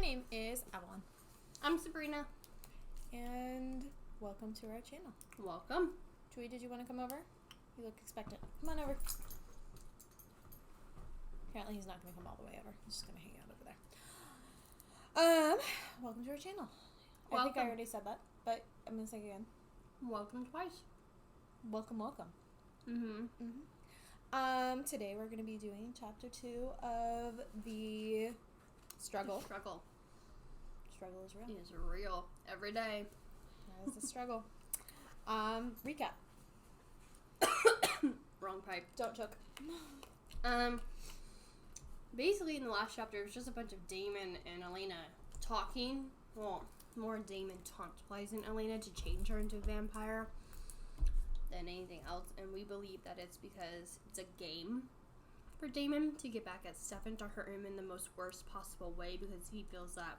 name is Avalon. I'm Sabrina. And welcome to our channel. Welcome. Chewy, did you want to come over? You look expectant. Come on over. Apparently he's not going to come all the way over. He's just going to hang out over there. Welcome to our channel. I think I already said that, but I'm going to say it again. Welcome twice. Welcome. Today we're going to be doing chapter 2 of the struggle. Struggle is real. It is real. Every day. That is the struggle. Recap. Wrong pipe. Don't choke. Basically in the last chapter, it was just a bunch of Damon and Elena talking. Well, more Damon tantalizing Elena to change her into a vampire than anything else. And we believe that it's because it's a game for Damon to get back at Stefan, to hurt him in the most worst possible way, because he feels that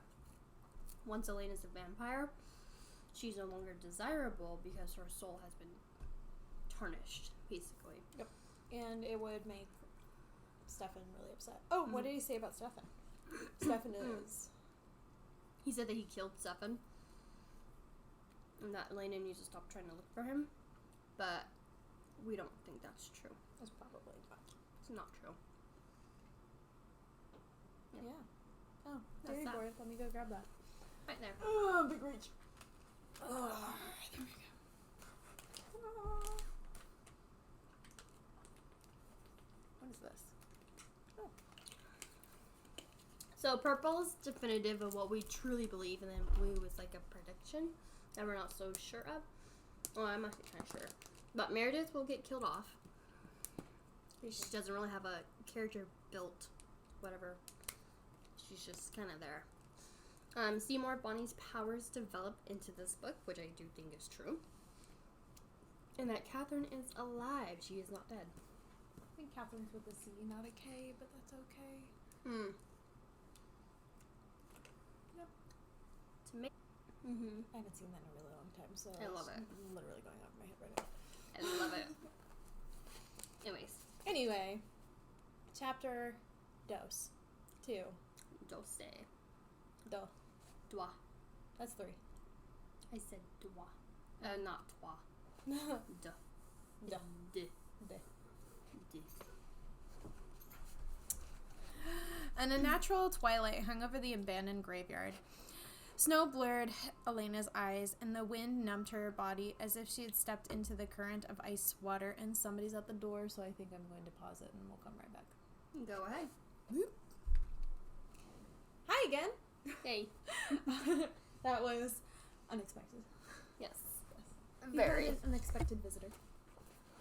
once Elena's a vampire, she's no longer desirable because her soul has been tarnished, basically. Yep. And it would make Stefan really upset. Oh, what did he say about Stefan? Stefan is... He said that he killed Stefan, and that Elena needs to stop trying to look for him, but we don't think that's true. That's probably not. It's not true. Yeah. Oh, dairy board. Let me go grab that. Right there. Oh, big reach. Oh, there we go. What is this? Oh. So purple is definitive of what we truly believe, and then blue is like a prediction that we're not so sure of. Well, I'm actually kind of sure. But Meredith will get killed off. She doesn't really have a character built, whatever. She's just kind of there. Seymour Bonnie's powers develop into this book, which I do think is true. And that Catherine is alive. She is not dead. I think Catherine's with a C, not a K, but that's okay. Yep. I haven't seen that in a really long time, so I love it. Literally going off my head right now. I love it. Anyway, chapter 2. Dose. Do. Dwa. That's 3. I said dwa. Not twa. Duh. Duh. D. An unnatural twilight hung over the abandoned graveyard. Snow blurred Elena's eyes, and the wind numbed her body as if she had stepped into the current of ice water. And somebody's at the door, so I think I'm going to pause it, and we'll come right back. Go ahead. Whoop. Hi again. Hey. That was unexpected. Yes. Very unexpected visitor.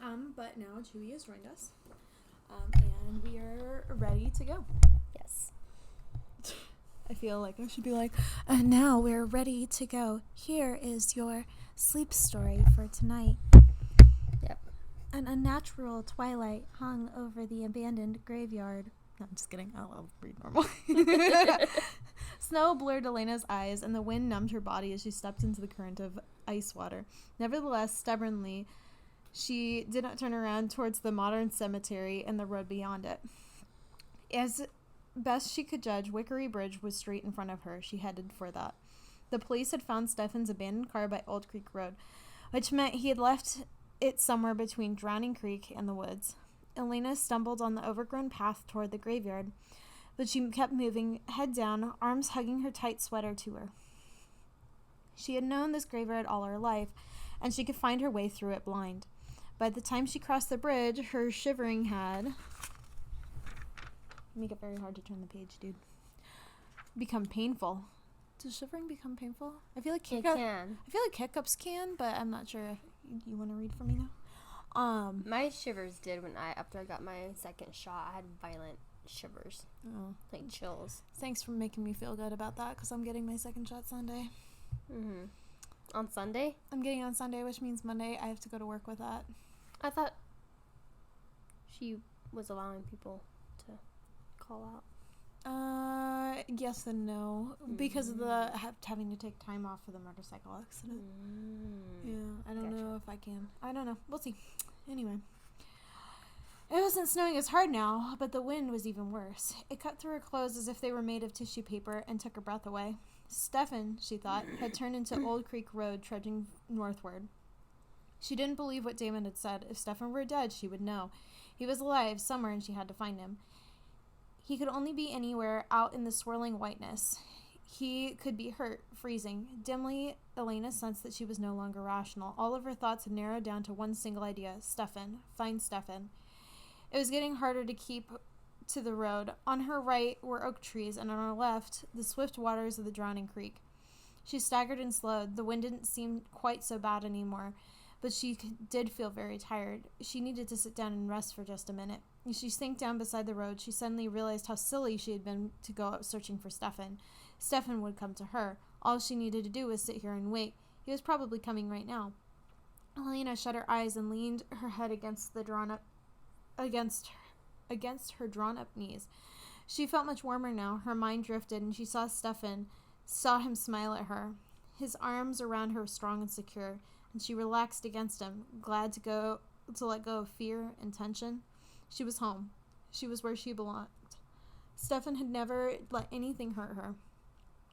But now Chewy has joined us. And we are ready to go. Yes. I feel like I should be like, and now we're ready to go. Here is your sleep story for tonight. Yep. An unnatural twilight hung over the abandoned graveyard. No, I'm just kidding. I'll read normal. Snow blurred Elena's eyes, and the wind numbed her body as she stepped into the current of ice water. Nevertheless, stubbornly, she did not turn around towards the modern cemetery and the road beyond it. As best she could judge, Wickery Bridge was straight in front of her. She headed for that. The police had found Stefan's abandoned car by Old Creek Road, which meant he had left it somewhere between Drowning Creek and the woods. Elena stumbled on the overgrown path toward the graveyard, but she kept moving, head down, arms hugging her tight sweater to her. She had known this graveyard all her life, and she could find her way through it blind. By the time she crossed the bridge, her shivering had... Make it very hard to turn the page, dude. Become painful. Does shivering become painful? I feel like it can. I feel like hiccups can, but I'm not sure if you want to read for me now. My shivers did after I got my second shot. I had violent shivers. Oh. Like chills. Thanks for making me feel good about that, because I'm getting my second shot Sunday. On Sunday? I'm getting it on Sunday, which means Monday I have to go to work with that. I thought she was allowing people to call out. Yes and no. Because of the having to take time off for the motorcycle accident. Yeah, I don't know if I can. I don't know. We'll see. Anyway. It wasn't snowing as hard now, but the wind was even worse. It cut through her clothes as if they were made of tissue paper and took her breath away. Stefan, she thought, had turned into Old Creek Road, trudging northward. She didn't believe what Damon had said. If Stefan were dead, she would know. He was alive somewhere, and she had to find him. He could only be anywhere out in the swirling whiteness. He could be hurt, freezing. Dimly, Elena sensed that she was no longer rational. All of her thoughts had narrowed down to one single idea: Stefan. Find Stefan. It was getting harder to keep to the road. On her right were oak trees, and on her left, the swift waters of the drowning creek. She staggered and slowed. The wind didn't seem quite so bad anymore, but she did feel very tired. She needed to sit down and rest for just a minute. As she sank down beside the road, she suddenly realized how silly she had been to go out searching for Stefan. Stefan would come to her. All she needed to do was sit here and wait. He was probably coming right now. Elena shut her eyes and leaned her head against her drawn up knees. She felt much warmer now. Her mind drifted, and she saw him smile at her. His arms around her were strong and secure, and she relaxed against him, glad to let go of fear and tension. She was home. She was where she belonged. Stefan had never let anything hurt her.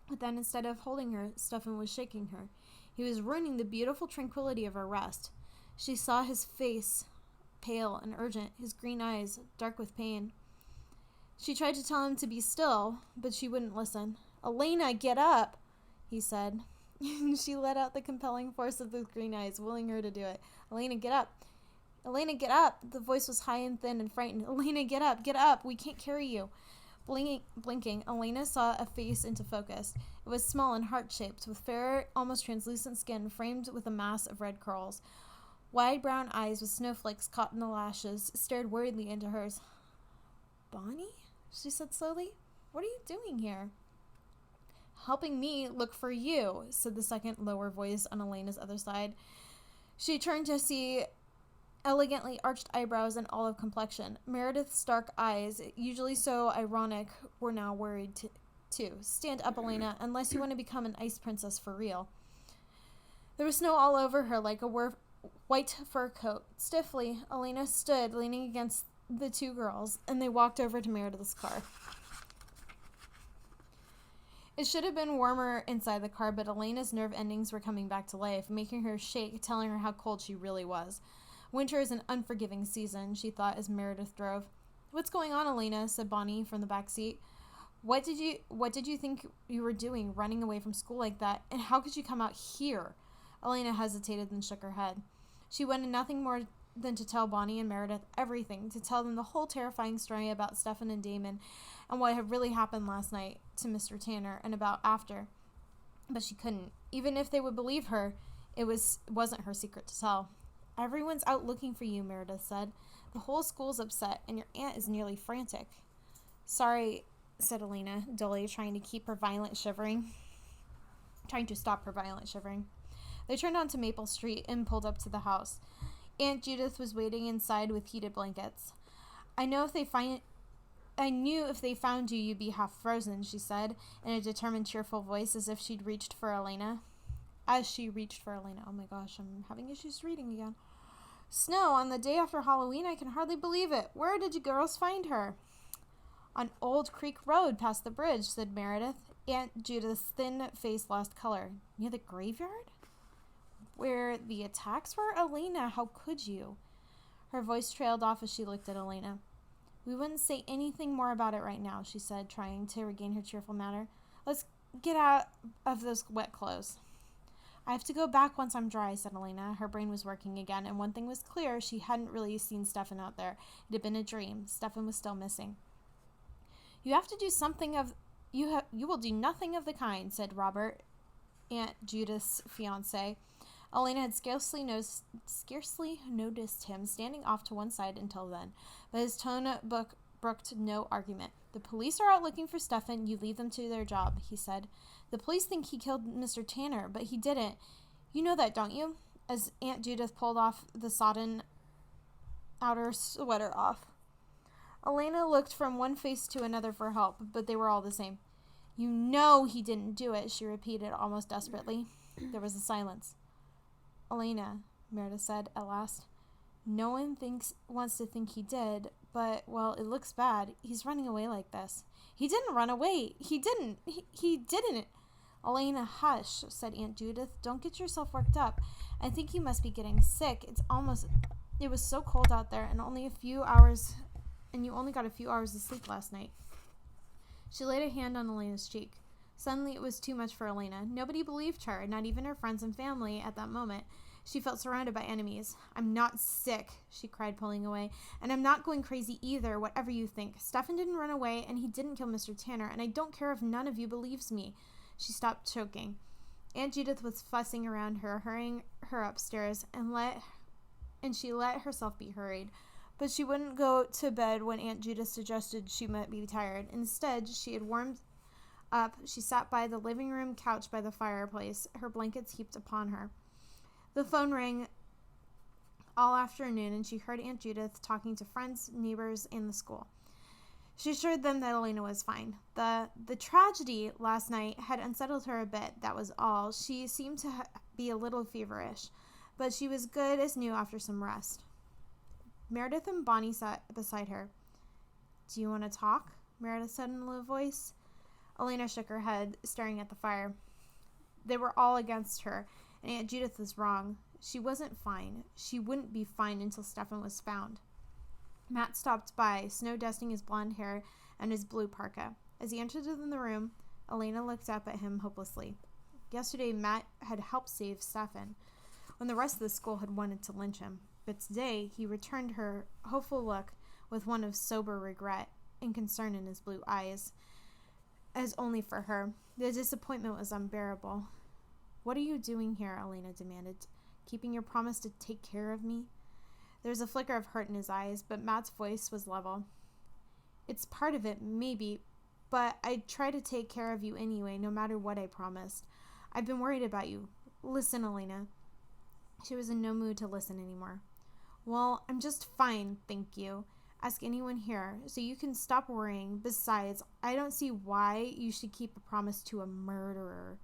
But then, instead of holding her, Stefan was shaking her. He was ruining the beautiful tranquility of her rest. She saw his face, pale and urgent, his green eyes dark with pain. She tried to tell him to be still, but she wouldn't listen. "Elena, get up," he said. She let out the compelling force of those green eyes, willing her to do it. "Elena, get up. Elena, get up." The voice was high and thin and frightened. "Elena, get up. Get up. We can't carry you." Blinking, Elena saw a face into focus. It was small and heart-shaped, with fair, almost translucent skin framed with a mass of red curls. Wide brown eyes with snowflakes caught in the lashes stared worriedly into hers. "Bonnie?" she said slowly. "What are you doing here?" "Helping me look for you," said the second, lower voice on Elena's other side. She turned to see elegantly arched eyebrows and olive complexion. Meredith's dark eyes, usually so ironic, were now worried too. "Stand up, Elena, unless you want to become an ice princess for real." There was snow all over her like a white fur coat. Stiffly, Elena stood leaning against the two girls, and they walked over to Meredith's car. It should have been warmer inside the car, but Elena's nerve endings were coming back to life, making her shake, telling her how cold she really was. Winter is an unforgiving season, she thought as Meredith drove. "What's going on, Elena?" said Bonnie from the back seat. What did you think you were doing, running away from school like that? And how could you come out here?" Elena hesitated and shook her head. She wanted nothing more than to tell Bonnie and Meredith everything, to tell them the whole terrifying story about Stefan and Damon and what had really happened last night to Mr. Tanner and about after. But she couldn't. Even if they would believe her, it wasn't her secret to tell. "Everyone's out looking for you," Meredith said. "The whole school's upset, and your aunt is nearly frantic." "Sorry," said Elena, dully, trying to stop her violent shivering. They turned onto Maple Street and pulled up to the house. Aunt Judith was waiting inside with heated blankets. I knew if they found you, you'd be half frozen," she said, in a determined, cheerful voice, as she reached for Elena. Oh my gosh, I'm having issues reading again. "Snow on the day after Halloween? I can hardly believe it. Where did you girls find her?" "On Old Creek Road, past the bridge," said Meredith. Aunt Judith's thin face lost color. "Near the graveyard? Where the attacks were? Elena, how could you?" Her voice trailed off as she looked at Elena. "We wouldn't say anything more about it right now," she said, trying to regain her cheerful manner. "Let's get out of those wet clothes." "I have to go back once I'm dry," said Elena. Her brain was working again, and one thing was clear: she hadn't really seen Stefan out there. It had been a dream. Stefan was still missing. "You have to do something of... You will do nothing of the kind," said Robert, Aunt Judith's fiancé. Elena had scarcely noticed him standing off to one side until then, but his tone brooked no argument. "The police are out looking for Stefan. You leave them to their job," he said. "The police think he killed Mr. Tanner, but he didn't. You know that, don't you?" As Aunt Judith pulled off the sodden outer sweater off. Elena looked from one face to another for help, but they were all the same. "You know he didn't do it," she repeated almost desperately. There was a silence. "Elena," Meredith said at last, No one wants to think he did, but, well, it looks bad. He's running away like this. He didn't run away. He didn't. He didn't. Elena, hush, said Aunt Judith. Don't get yourself worked up. I think you must be getting sick. It was so cold out there, and you only got a few hours of sleep last night. She laid a hand on Elena's cheek. Suddenly it was too much for Elena. Nobody believed her, not even her friends and family at that moment. She felt surrounded by enemies. I'm not sick, she cried, pulling away. And I'm not going crazy either, whatever you think. Stefan didn't run away, and he didn't kill Mr. Tanner, and I don't care if none of you believes me. She stopped choking. Aunt Judith was fussing around her, hurrying her upstairs, and she let herself be hurried. But she wouldn't go to bed when Aunt Judith suggested she might be tired. Instead, she had warmed up. She sat by the living room couch by the fireplace, her blankets heaped upon her. The phone rang all afternoon, and she heard Aunt Judith talking to friends, neighbors, and the school. She assured them that Elena was fine. The tragedy last night had unsettled her a bit, that was all. She seemed to be a little feverish, but she was good as new after some rest. Meredith and Bonnie sat beside her. Do you want to talk? Meredith said in a low voice. Elena shook her head, staring at the fire. They were all against her, and Aunt Judith was wrong. She wasn't fine. She wouldn't be fine until Stefan was found. Matt stopped by, snow-dusting his blonde hair and his blue parka. As he entered the room, Elena looked up at him hopelessly. Yesterday, Matt had helped save Stefan, when the rest of the school had wanted to lynch him. But today, he returned her hopeful look with one of sober regret and concern in his blue eyes, as only for her. The disappointment was unbearable. What are you doing here? Elena demanded. Keeping your promise to take care of me? There was a flicker of hurt in his eyes, but Matt's voice was level. It's part of it, maybe, but I'd try to take care of you anyway, no matter what I promised. I've been worried about you. Listen, Elena. She was in no mood to listen anymore. Well, I'm just fine, thank you. Ask anyone here, so you can stop worrying. Besides, I don't see why you should keep a promise to a murderer.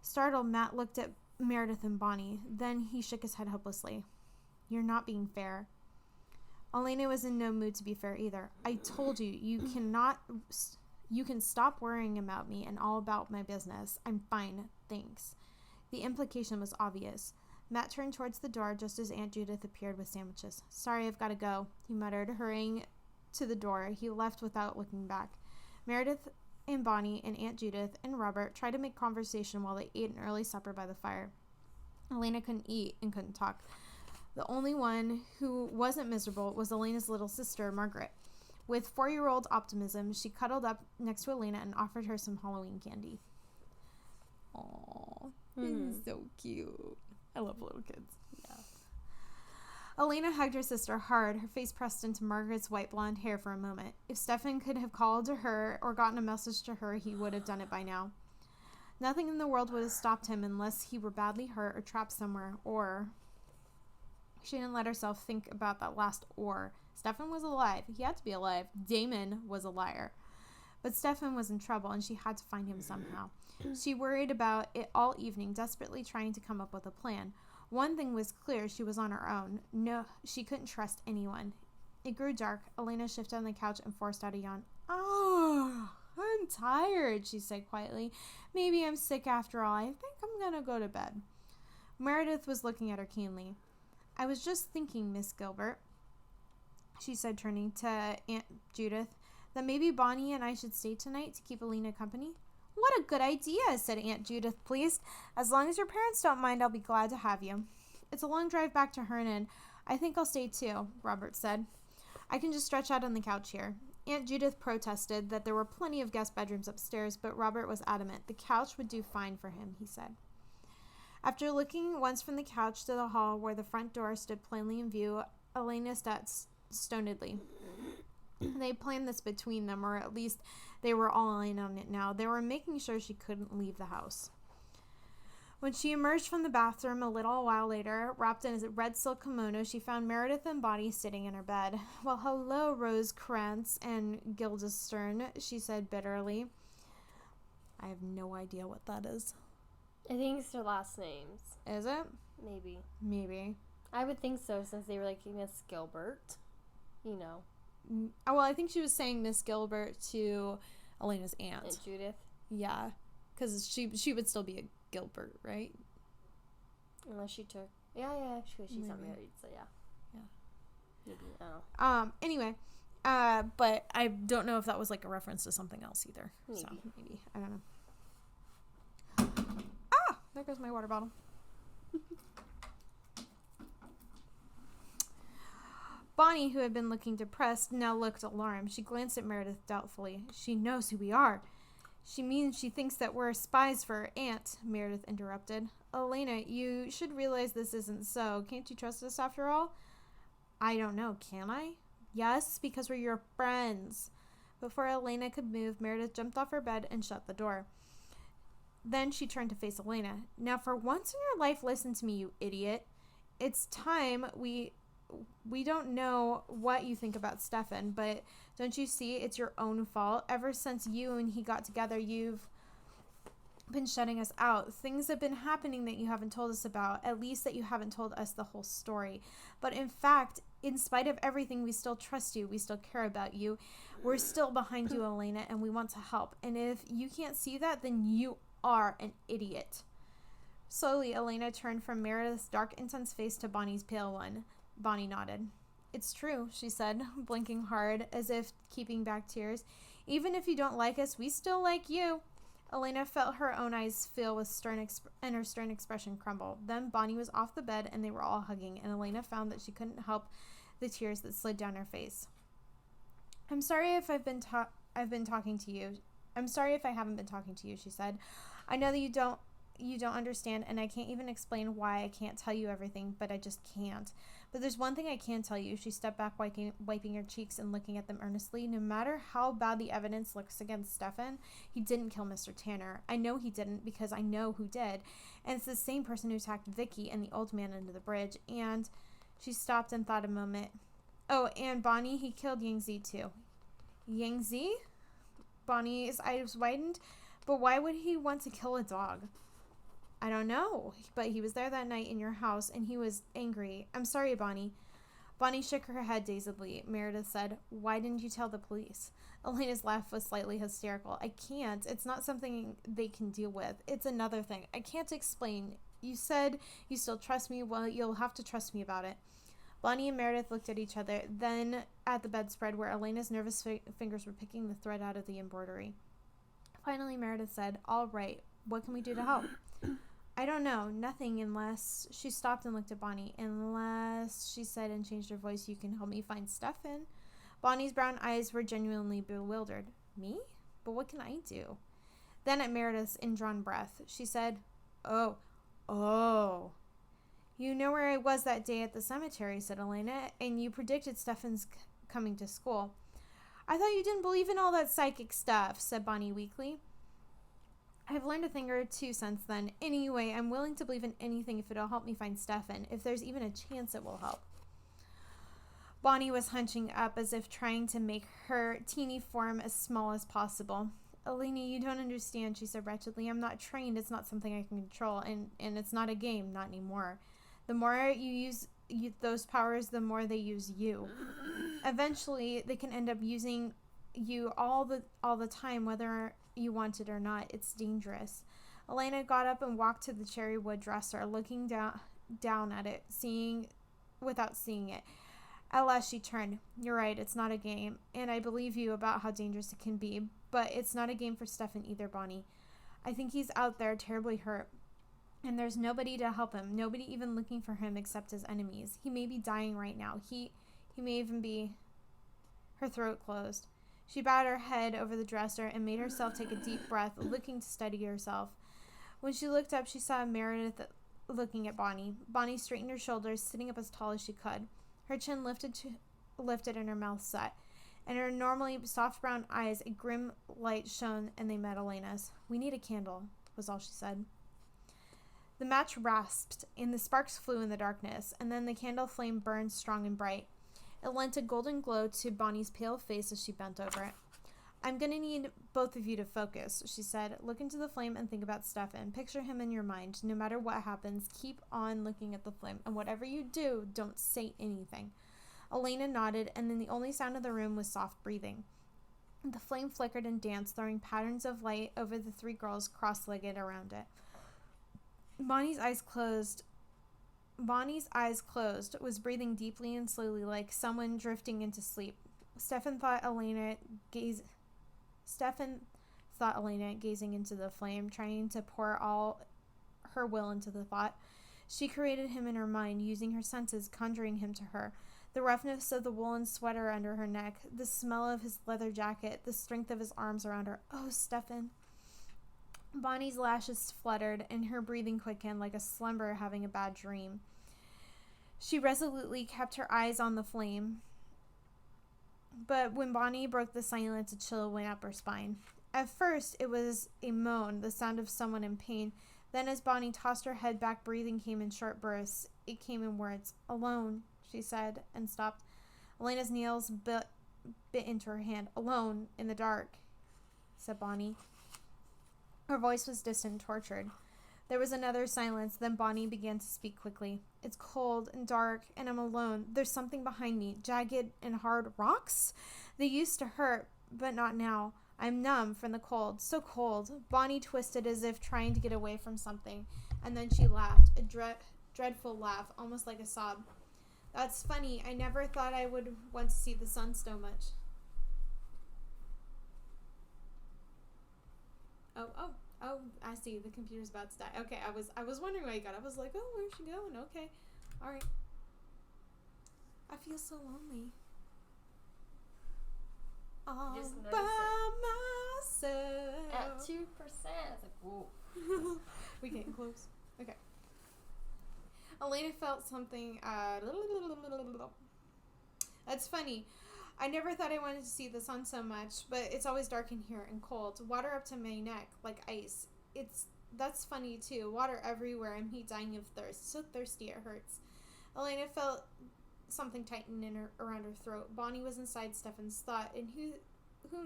Startled, Matt looked at Meredith and Bonnie. Then he shook his head hopelessly. You're not being fair. Elena was in no mood to be fair either. I told you, you can stop worrying about me and all about my business. I'm fine, thanks. The implication was obvious. Matt turned towards the door just as Aunt Judith appeared with sandwiches. Sorry, I've got to go, he muttered, hurrying to the door. He left without looking back. Meredith and Bonnie and Aunt Judith and Robert tried to make conversation while they ate an early supper by the fire. Elena couldn't eat and couldn't talk. The only one who wasn't miserable was Elena's little sister, Margaret. With 4-year-old optimism, she cuddled up next to Elena and offered her some Halloween candy. Aww, this is so cute. I love little kids. Yeah. Elena hugged her sister hard, her face pressed into Margaret's white blonde hair for a moment. If Stefan could have called to her or gotten a message to her, he would have done it by now. Nothing in the world would have stopped him unless he were badly hurt or trapped somewhere, or... She didn't let herself think about that last or. Stefan was alive. He had to be alive. Damon was a liar. But Stefan was in trouble, and she had to find him somehow. She worried about it all evening, desperately trying to come up with a plan. One thing was clear, she was on her own. No, she couldn't trust anyone. It grew dark. Elena shifted on the couch and forced out a yawn. Oh, I'm tired, she said quietly. Maybe I'm sick after all. I think I'm going to go to bed. Meredith was looking at her keenly. I was just thinking, Miss Gilbert, she said, turning to Aunt Judith, that maybe Bonnie and I should stay tonight to keep Elena company. What a good idea, said Aunt Judith, pleased. As long as your parents don't mind, I'll be glad to have you. It's a long drive back to Hernan. I think I'll stay too, Robert said. I can just stretch out on the couch here. Aunt Judith protested that there were plenty of guest bedrooms upstairs, but Robert was adamant. The couch would do fine for him, he said. After looking once from the couch to the hall where the front door stood plainly in view, Elena sat stonedly. They planned this between them, or at least they were all in on it now. They were making sure she couldn't leave the house. When she emerged from the bathroom a little while later, wrapped in a red silk kimono, she found Meredith and Bonnie sitting in her bed. Well, hello, Rosencrantz and Guildenstern, she said bitterly. I have no idea what that is. I think it's their last names. Is it? Maybe. Maybe. I would think so, since they were like Miss Gilbert. You know. Well, I think she was saying Miss Gilbert to Elena's aunt. And Judith. Yeah, because she would still be a Gilbert, right? Unless she took... Yeah, she's not Maybe. married, so yeah. Yeah. Maybe, I don't know. Anyway, but I don't know if that was like a reference to something else either. Maybe. So, maybe. I don't know. There goes my water bottle. Bonnie, who had been looking depressed, now looked alarmed. She glanced at Meredith doubtfully. She knows who we are. She means she thinks that we're spies for her aunt, Meredith interrupted. Elena, you should realize this isn't so. Can't you trust us after all? I don't know, can I? Yes, because we're your friends. Before Elena could move, Meredith jumped off her bed and shut the door. Then she turned to face Elena. Now, for once in your life, listen to me, you idiot. It's time we don't know what you think about Stefan, but don't you see it's your own fault? Ever since you and he got together, you've been shutting us out. Things have been happening that you haven't told us about, at least that you haven't told us the whole story. But in fact, in spite of everything, we still trust you. We still care about you. We're still behind you, Elena, and we want to help. And if you can't see that, then you are an idiot. Slowly, Elena turned from Meredith's dark, intense face to Bonnie's pale one. Bonnie nodded. It's true, she said, blinking hard, as if keeping back tears. Even if you don't like us, we still like you. Elena felt her own eyes fill with and her stern expression crumble. Then Bonnie was off the bed, and they were all hugging, and Elena found that she couldn't help the tears that slid down her face. I'm sorry if I've been talking to you. I'm sorry if I haven't been talking to you, she said. I know that you don't understand, and I can't even explain why I can't tell you everything, but I just can't. But there's one thing I can tell you. She stepped back, wiping her cheeks and looking at them earnestly. No matter how bad the evidence looks against Stefan, he didn't kill Mr. Tanner. I know he didn't because I know who did. And it's the same person who attacked Vicky and the old man under the bridge. And she stopped and thought a moment. Oh, and Bonnie, he killed Yangzi too. Yangzi? Bonnie's eyes widened. But why would he want to kill a dog? I don't know, but he was there that night in your house, and he was angry. I'm sorry, Bonnie. Bonnie shook her head dazedly. Meredith said, Why didn't you tell the police? Elena's laugh was slightly hysterical. I can't. It's not something they can deal with. It's another thing. I can't explain. You said you still trust me. Well, you'll have to trust me about it. Bonnie and Meredith looked at each other, then at the bedspread where Elena's nervous fingers were picking the thread out of the embroidery. Finally, Meredith said, All right, what can we do to help? I don't know. Nothing unless... She stopped and looked at Bonnie. Unless, she said and changed her voice, you can help me find Stefan. Bonnie's brown eyes were genuinely bewildered. Me? But what can I do? Then at Meredith's indrawn breath, she said, Oh. You know where I was that day at the cemetery, said Elena, and you predicted Stefan's coming to school. I thought you didn't believe in all that psychic stuff, said Bonnie weakly. I've learned a thing or two since then. Anyway, I'm willing to believe in anything if it'll help me find Stefan, if there's even a chance it will help. Bonnie was hunching up as if trying to make her teeny form as small as possible. Elena, you don't understand, she said wretchedly. I'm not trained. It's not something I can control, and it's not a game, not anymore. The more you use those powers, the more they use you. Eventually, they can end up using you all the time, whether you want it or not. It's dangerous. Elena got up and walked to the cherry wood dresser, looking down at it, without seeing it. At last she turned. You're right, it's not a game, and I believe you about how dangerous it can be, but it's not a game for Stefan either, Bonnie. I think he's out there terribly hurt, and there's nobody to help him, nobody even looking for him except his enemies. He may be dying right now. He may even be... Her throat closed. She bowed her head over the dresser and made herself take a deep breath, looking to steady herself. When she looked up, she saw Meredith looking at Bonnie. Bonnie straightened her shoulders, sitting up as tall as she could. Her chin lifted and her mouth set. In her normally soft brown eyes, a grim light shone, and they met Elena's. We need a candle, was all she said. The match rasped, and the sparks flew in the darkness, and then the candle flame burned strong and bright. It lent a golden glow to Bonnie's pale face as she bent over it. I'm going to need both of you to focus, she said. Look into the flame and think about Stefan. Picture him in your mind. No matter what happens, keep on looking at the flame. And whatever you do, don't say anything. Elena nodded, and then the only sound in the room was soft breathing. The flame flickered and danced, throwing patterns of light over the three girls cross-legged around it. Bonnie's eyes closed, was breathing deeply and slowly like someone drifting into sleep. Stefan thought Elena gazing into the flame, trying to pour all her will into the thought. She created him in her mind, using her senses, conjuring him to her. The roughness of the woolen sweater under her neck, the smell of his leather jacket, the strength of his arms around her. Oh, Stefan. Bonnie's lashes fluttered, and her breathing quickened like a slumberer having a bad dream. She resolutely kept her eyes on the flame. But when Bonnie broke the silence, a chill went up her spine. At first, it was a moan, the sound of someone in pain. Then as Bonnie tossed her head back, breathing came in short bursts. It came in words. Alone, she said, and stopped. Elena's nails bit into her hand. Alone, in the dark, said Bonnie. Her voice was distant, tortured. There was another silence, then Bonnie began to speak quickly. It's cold and dark, and I'm alone. There's something behind me, jagged and hard rocks. They used to hurt, but not now. I'm numb from the cold, so cold. Bonnie twisted as if trying to get away from something, and then she laughed, a dreadful laugh, almost like a sob. That's funny. I never thought I would want to see the sun so much. Oh, I see. The computer's about to die. Okay, I was wondering why you got. I was like, oh, where's she going? Okay. All right. I feel so lonely. All by myself. At 2%. It's like, whoa. We getting close. Okay. Elena felt something. That's funny. I never thought I wanted to see the sun so much, but it's always dark in here and cold. Water up to my neck, like ice. That's funny too. Water everywhere. I'm dying of thirst. So thirsty it hurts. Elena felt something tighten around her throat. Bonnie was inside Stefan's thought, and who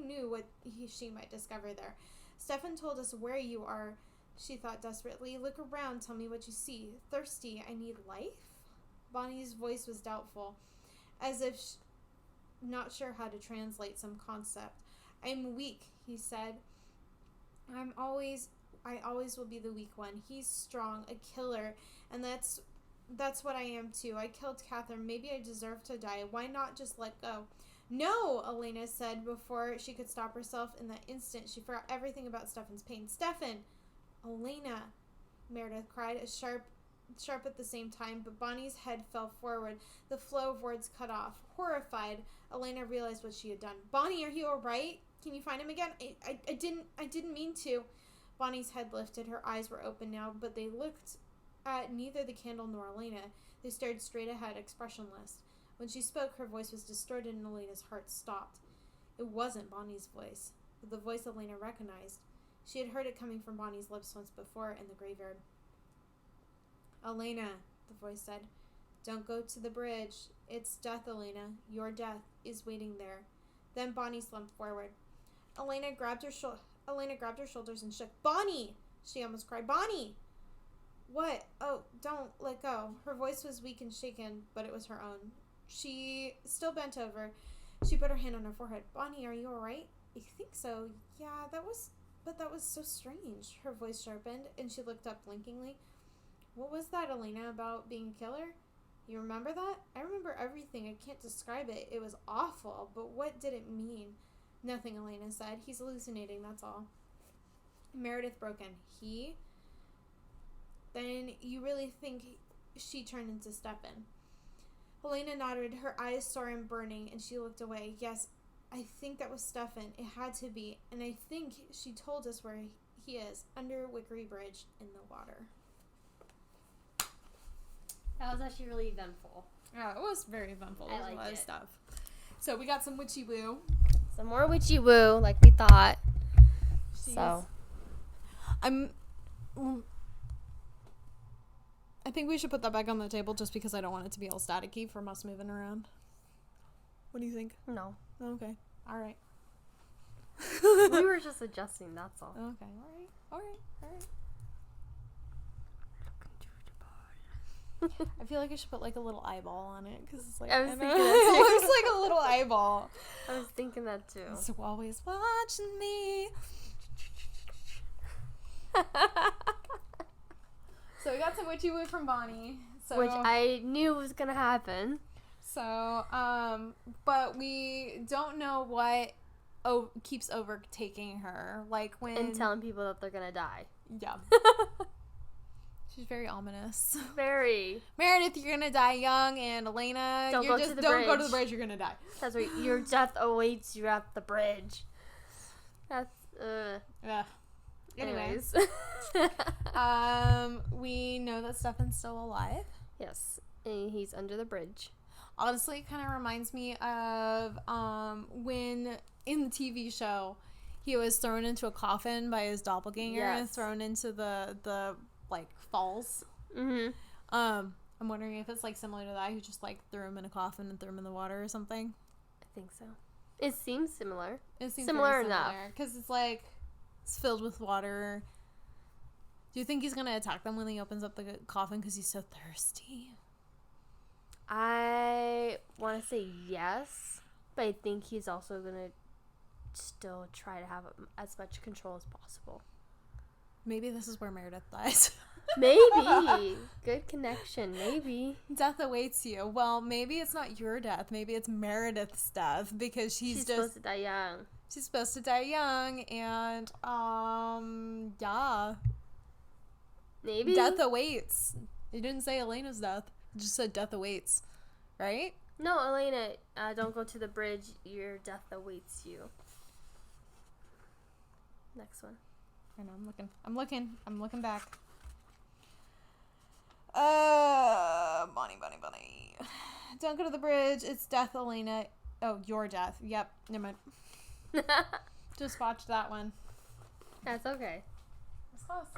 knew what she might discover there. Stefan told us where you are, she thought desperately. Look around. Tell me what you see. Thirsty. I need life? Bonnie's voice was doubtful, as if not sure how to translate some concept. I'm weak, he said. I always will be the weak one. He's strong, a killer, and that's what I am too. I killed Catherine. Maybe I deserve to die. Why not just let go? No, Elena said before she could stop herself. In that instant, she forgot everything about Stefan's pain. Stefan! Elena, Meredith cried, as sharp at the same time, but Bonnie's head fell forward. The flow of words cut off. Horrified, Elena realized what she had done. Bonnie, are you all right? Can you find him again? I didn't mean to. Bonnie's head lifted. Her eyes were open now, but they looked at neither the candle nor Elena. They stared straight ahead, expressionless. When she spoke, her voice was distorted and Elena's heart stopped. It wasn't Bonnie's voice, but the voice Elena recognized. She had heard it coming from Bonnie's lips once before in the graveyard. Elena, the voice said, don't go to the bridge. It's death, Elena. Your death is waiting there. Then Bonnie slumped forward. Elena grabbed her shoulders and shook. Bonnie! She almost cried. Bonnie! What? Oh, don't let go. Her voice was weak and shaken, but it was her own. She still bent over. She put her hand on her forehead. Bonnie, are you all right? I think so. Yeah, that was so strange. Her voice sharpened, and she looked up blinkingly. What was that, Elena, about being a killer? You remember that? I remember everything. I can't describe it. It was awful, but what did it mean? Nothing, Elena said. He's hallucinating, that's all. Meredith broke in. He? Then you really think she turned into Stefan? Elena nodded, her eyes sore and burning, and she looked away. Yes, I think that was Stefan. It had to be. And I think she told us where he is, under Wickery Bridge in the water. That was actually really eventful. Yeah, it was very eventful. There was a lot of stuff. So we got some witchy woo. Some more witchy woo, like we thought. Jeez. So. I think we should put that back on the table just because I don't want it to be all staticky from us moving around. What do you think? No. Okay. All right. just adjusting, that's all. Okay, all right. I feel like I should put like a little eyeball on it because it's like I was know, thinking that too. it looks like a little eyeball. I was thinking that too. So always watching me. So we got some witchy woo from Bonnie. So, Which I knew was gonna happen. So, but we don't know what keeps overtaking her. Like when... And telling people that they're gonna die. Yeah. She's very ominous. Very. Meredith, you're gonna die young, and Elena, Don't go to the bridge. You're gonna die. That's right. Your death awaits you at the bridge. That's, Yeah. Anyways. We know that Stefan's still alive. Yes. And he's under the bridge. Honestly, it kind of reminds me of when in the TV show he was thrown into a coffin by his doppelganger and thrown into the like falls. Mm-hmm. I'm wondering if it's like similar to that. He just like threw him in a coffin and threw him in the water or something. I think so. It seems similar. It seems similar enough because it's like it's filled with water. Do you think he's gonna attack them when he opens up the coffin because he's so thirsty? I want to say yes, but I think he's also gonna still try to have as much control as possible. Maybe this is where Meredith dies. Maybe. Good connection. Maybe. Death awaits you. Well, maybe it's not your death. Maybe it's Meredith's death because she's supposed to die young. She's supposed to die young, and yeah. Maybe. Death awaits. You didn't say Elena's death. You just said death awaits, right? No, Elena, don't go to the bridge. Your death awaits you. Next one. I know, I'm looking back. Bonnie. Don't go to the bridge. It's death, Elena. Oh, your death. Yep. Never mind. Just watched that one. That's okay. It's close.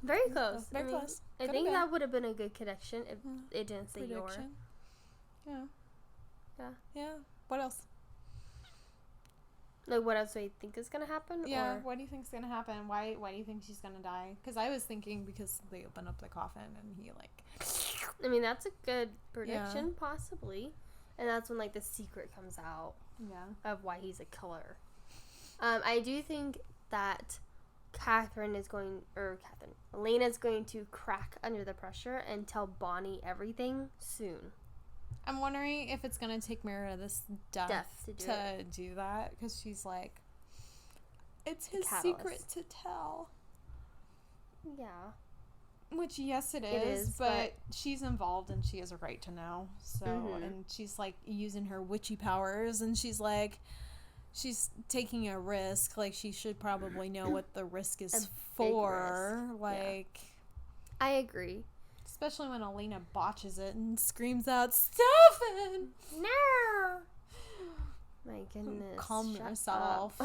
Very close. Very close. I think that would have been a good connection if it didn't say your. Yeah. What else? Like, what else do you think is gonna happen? Yeah. Or? What do you think's gonna happen? Why do you think she's gonna die? Because I was thinking because they open up the coffin and he like. I mean, that's a good prediction, possibly, and that's when like the secret comes out. Yeah. Of why he's a killer. I do think that Elena's going to crack under the pressure and tell Bonnie everything soon. I'm wondering if it's going to take Meredith's death to do that, because she's like, it's his secret to tell. Yeah. Which, yes, it is, but she's involved and she has a right to know. So, and she's like using her witchy powers, and she's like, she's taking a risk. Like, she should probably know what the risk is for. Like, I agree. Especially when Elena botches it and screams out, Stefan! No! My goodness. Calm yourself.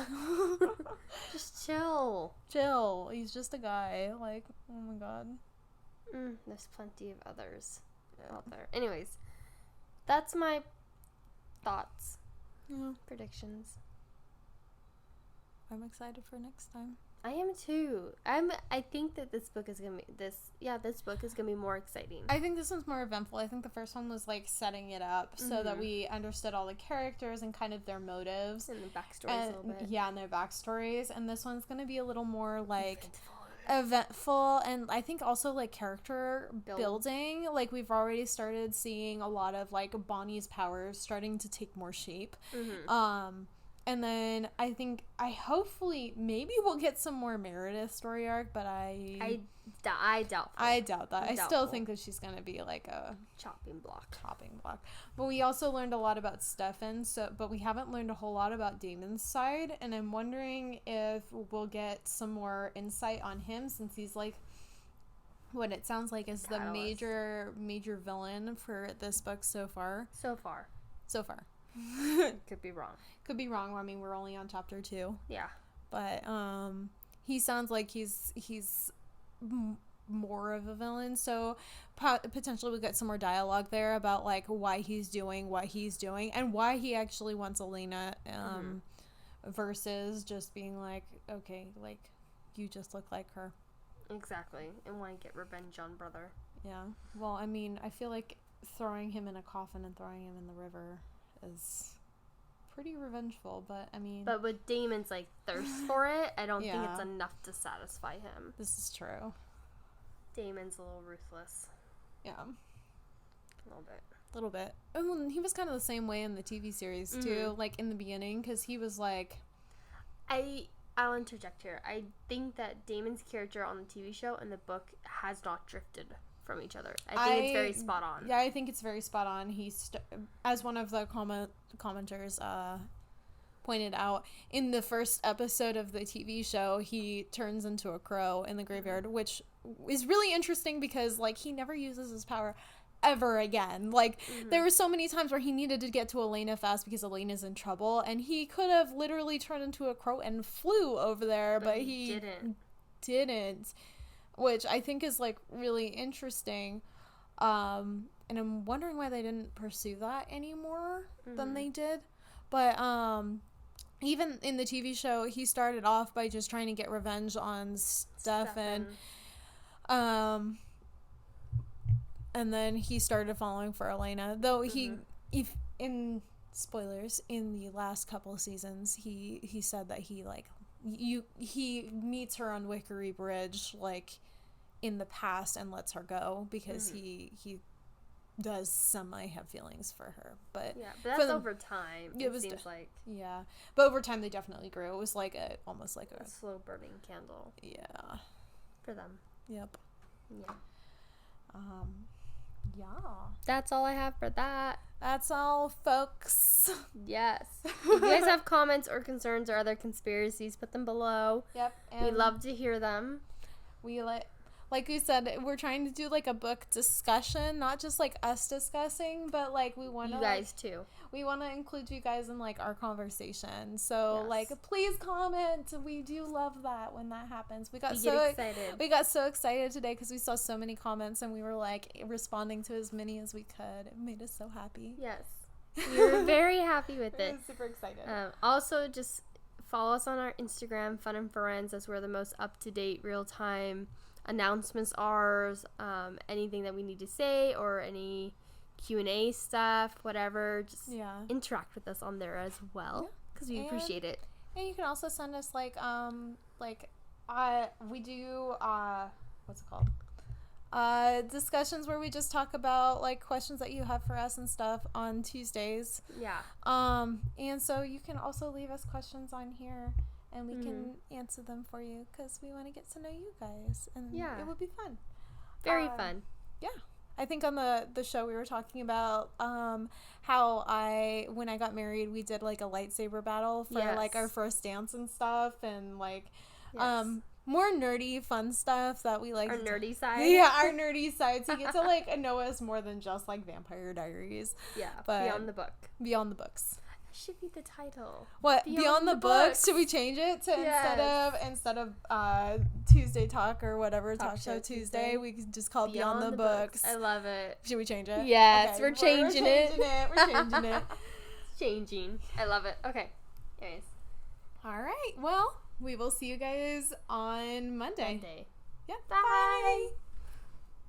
Just chill. Chill. He's just a guy. Like, oh my god. There's plenty of others out there. Anyways, that's my thoughts. Yeah. Predictions. I'm excited for next time. I am too. I think that this book is gonna be more exciting. I think this one's more eventful. I think the first one was like setting it up so that we understood all the characters and kind of their motives and the backstories a little bit. Yeah, and their backstories. And this one's gonna be a little more like eventful, and I think also like character building. Like, we've already started seeing a lot of like Bonnie's powers starting to take more shape. And then I hopefully maybe we'll get some more Meredith story arc, but I doubt that. I still think that she's gonna be like a chopping block. But we also learned a lot about Stefan, but we haven't learned a whole lot about Damon's side, and I'm wondering if we'll get some more insight on him, since he's like what it sounds like is the major villain for this book so far. Could be wrong. I mean, we're only on chapter 2. Yeah. But he sounds like he's more of a villain. So potentially we get some more dialogue there about like why he's doing what he's doing and why he actually wants Elena versus just being like, okay, like, you just look like her. Exactly. And want to get revenge on brother. Yeah. Well, I mean, I feel like throwing him in a coffin and throwing him in the river is pretty revengeful, but I mean... But with Damon's, like, thirst for it, I don't think Yeah. it's enough to satisfy him. This is true. Damon's a little ruthless. Yeah. A little bit. A little bit. And he was kind of the same way in the TV series, too, like, in the beginning, because he was like... I'll interject here. I think that Damon's character on the TV show and the book has not drifted from each other. I think it's very spot on. Yeah, I think it's very spot on. As one of the commenters pointed out, in the first episode of the TV show, he turns into a crow in the graveyard, which is really interesting because, like, he never uses his power ever again. Like, there were so many times where he needed to get to Elena fast because Elena's in trouble, and he could have literally turned into a crow and flew over there, but he didn't, which I think is, like, really interesting. And I'm wondering why they didn't pursue that any more than they did. But even in the TV show, he started off by just trying to get revenge on Stefan. And then he started falling for Elena. Though if in spoilers, in the last couple of seasons, he said that he meets her on Wickery Bridge, like, in the past and lets her go because he does semi have feelings for her. But yeah, but that's over time. It seems like. Yeah, but over time they definitely grew. It was like almost like a slow burning candle. Yeah. For them. Yep. Yeah. Yeah. That's all I have for that. That's all, folks. Yes. If you guys have comments or concerns or other conspiracies, put them below. Yep. We love to hear them. Like we said, we're trying to do, like, a book discussion, not just, like, us discussing, but, like, we want to... You guys, too. We want to include you guys in, like, our conversation. So, like, please comment. We do love that when that happens. We get excited. We got so excited today because we saw so many comments, and we were, like, responding to as many as we could. It made us so happy. Yes. We were very happy with it. I was super excited. Also, just follow us on our Instagram, Fun and Friends. That's where the most up-to-date, real-time announcements are, anything that we need to say or any Q&A stuff, whatever, just interact with us on there as well because we appreciate it. And you can also send us we do what's it called, discussions where we just talk about, like, questions that you have for us and stuff on Tuesdays. And so you can also leave us questions on here and we can answer them for you because we want to get to know you guys. And it would be fun. Very fun. Yeah. I think on the show we were talking about how when I got married, we did, like, a lightsaber battle for, like, our first dance and stuff. And, like, more nerdy, fun stuff that we like. Our nerdy side. Yeah, our nerdy side. So you get to, like, know us more than just, like, Vampire Diaries. Yeah, but Beyond the Book. Beyond the Books. Should be the title. What? Beyond the books? Should we change it to instead of Tuesday Talk or whatever, Talk Show Tuesday, we could just call it Beyond the books. I love it. Should we change it? Yes, okay. We're changing it. We're changing it. Changing. I love it. Okay. Anyways. All right. Well, we will see you guys on Monday. Yeah. Bye.